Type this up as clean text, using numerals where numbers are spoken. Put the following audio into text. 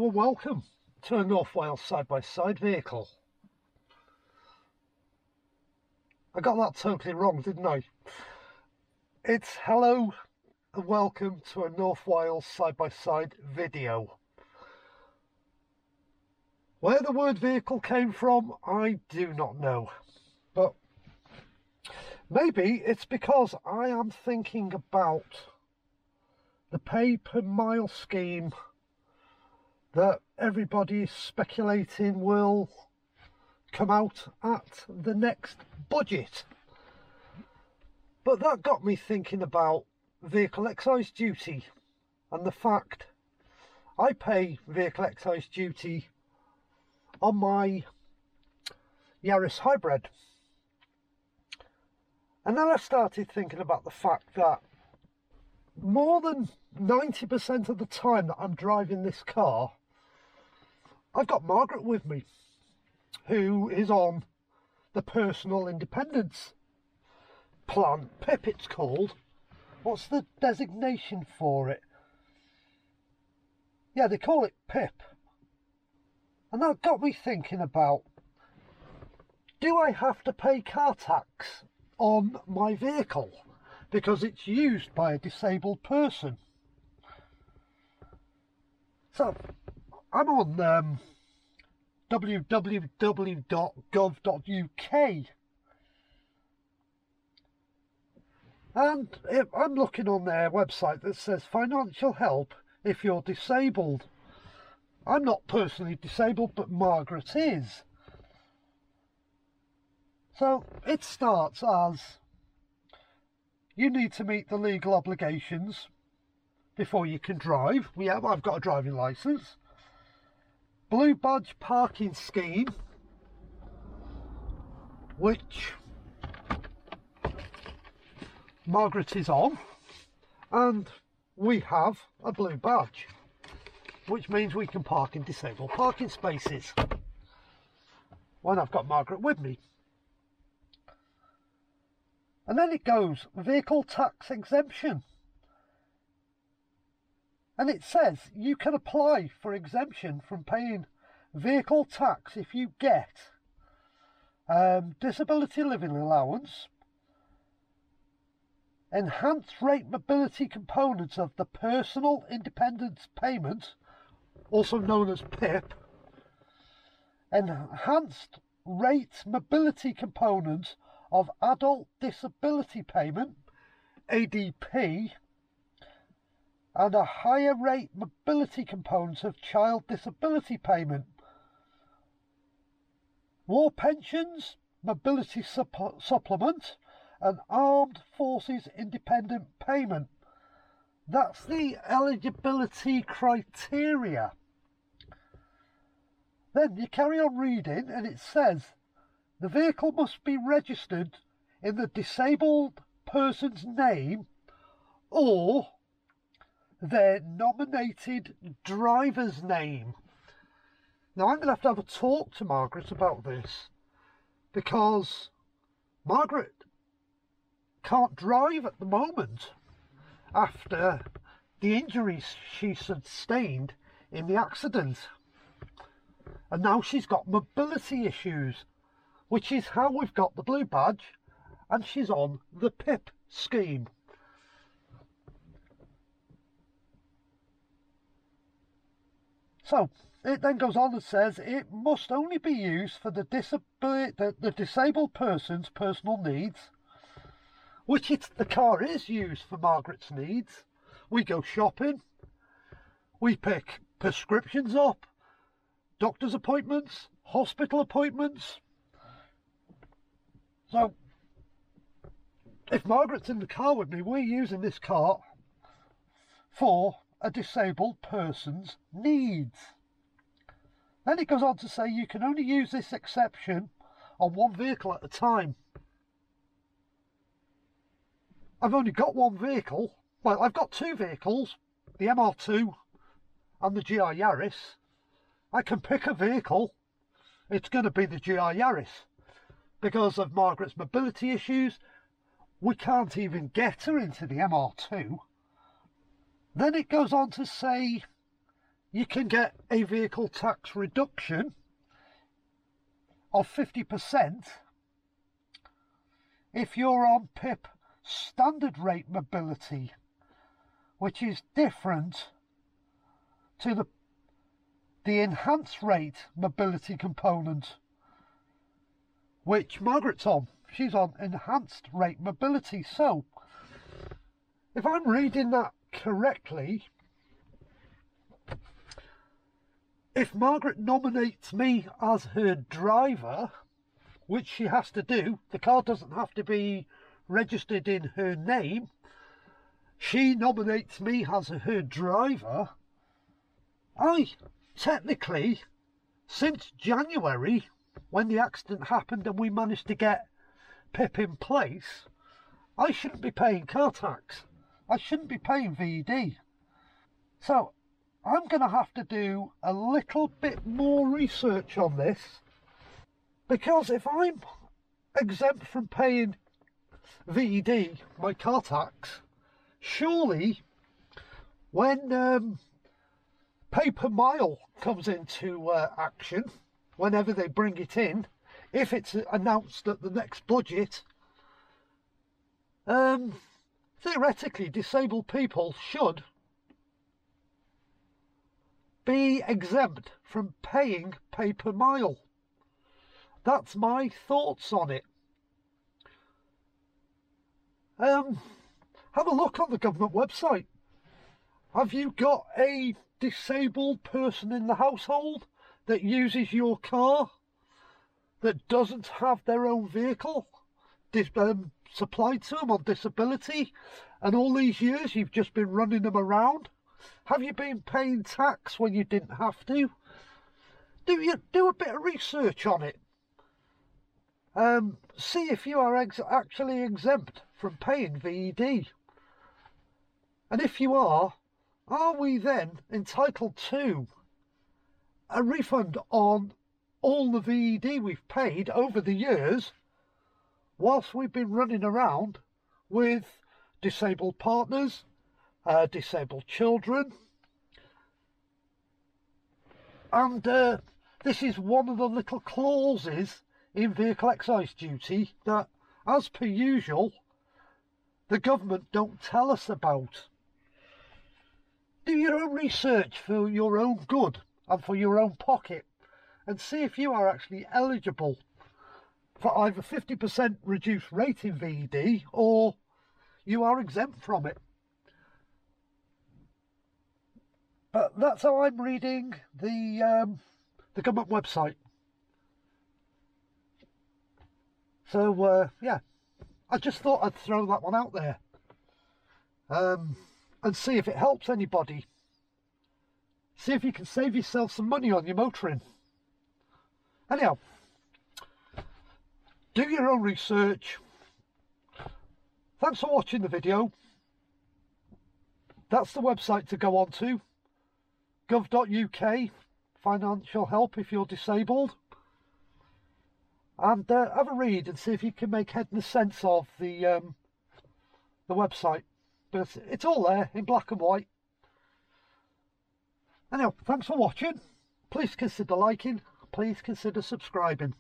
Hello and welcome to a North Wales side-by-side vehicle. I got that totally wrong, didn't I? It's hello and welcome to a North Wales side-by-side video. Where the word vehicle came from, I do not know. But maybe it's because I am thinking about the pay per mile scheme that everybody is speculating will come out at the next budget. But that got me thinking about vehicle excise duty and the fact I pay vehicle excise duty on my Yaris hybrid. And then I started thinking about the fact that more than 90% of the time that I'm driving this car, I've got Margaret with me, who is on the personal independence plan, PIP it's called. What's the designation for it? Yeah, they call it PIP. And that got me thinking about, do I have to pay car tax on my vehicle because it's used by a disabled person? So I'm on www.gov.uk and I'm looking on their website that says financial help if you're disabled. I'm not personally disabled, but Margaret is. So it starts as you need to meet the legal obligations before you can drive. Yeah, I've got a driving licence. Blue badge parking scheme, which Margaret is on, and we have a blue badge, which means we can park in disabled parking spaces when I've got Margaret with me. And then it goes vehicle tax exemption. And it says you can apply for exemption from paying vehicle tax if you get disability living allowance, enhanced rate mobility components of the personal independence payment, also known as PIP, enhanced rate mobility component of adult disability payment, ADP, and a higher rate mobility component of child disability payment. War pensions, mobility supplement, and armed forces independent payment. That's the eligibility criteria. Then you carry on reading and it says the vehicle must be registered in the disabled person's name or their nominated driver's name. Now I'm going to have a talk to Margaret about this because Margaret can't drive at the moment after the injuries she sustained in the accident. And now she's got mobility issues, which is how we've got the blue badge, and she's on the PIP scheme. So it then goes on and says it must only be used for the disabled person's personal needs, which the car is used for Margaret's needs. We go shopping, we pick prescriptions up, doctor's appointments, hospital appointments. So if Margaret's in the car with me, we're using this car for a disabled person's needs. Then it goes on to say you can only use this exception on one vehicle at a time. I've only got one vehicle. Well, I've got two vehicles, the MR2 and the GR Yaris. I can pick a vehicle. It's going to be the GR Yaris. Because of Margaret's mobility issues, we can't even get her into the MR2. Then it goes on to say you can get a vehicle tax reduction of 50% if you're on PIP standard rate mobility, which is different to the enhanced rate mobility component, which Margaret's on. She's on enhanced rate mobility. So if I'm reading that correctly, if Margaret nominates me as her driver, which she has to do, the car doesn't have to be registered in her name, she nominates me as her driver, I technically, since January, when the accident happened and we managed to get PIP in place, I shouldn't be paying car tax. I shouldn't be paying VED. So I'm going to have to do a little bit more research on this, because if I'm exempt from paying VED, my car tax, surely when pay per mile comes into action, whenever they bring it in, if it's announced at the next budget, theoretically disabled people should be exempt from paying pay per mile. That's my thoughts on it. Have a look on the government website. Have you got a disabled person in the household that uses your car that doesn't have their own vehicle supplied to them on disability, and all these years you've just been running them around? Have you been paying tax when you didn't have to? Do a bit of research on it. See if you are actually exempt from paying VED. And if you are we then entitled to a refund on all the VED we've paid over the years whilst we've been running around with disabled partners, disabled children? And this is one of the little clauses in vehicle excise duty that, as per usual, the government don't tell us about. Do your own research for your own good and for your own pocket, and see if you are actually eligible for either 50% reduced rate in VED or you are exempt from it. But that's how I'm reading the government website. So yeah, I just thought I'd throw that one out there and see if it helps anybody. See if you can save yourself some money on your motoring. Anyhow, do your own research. Thanks for watching the video. That's the website to go on to, gov.uk, financial help if you're disabled. And have a read and see if you can make head and sense of the website. But it's all there in black and white. Anyhow, thanks for watching. Please consider liking. Please consider subscribing.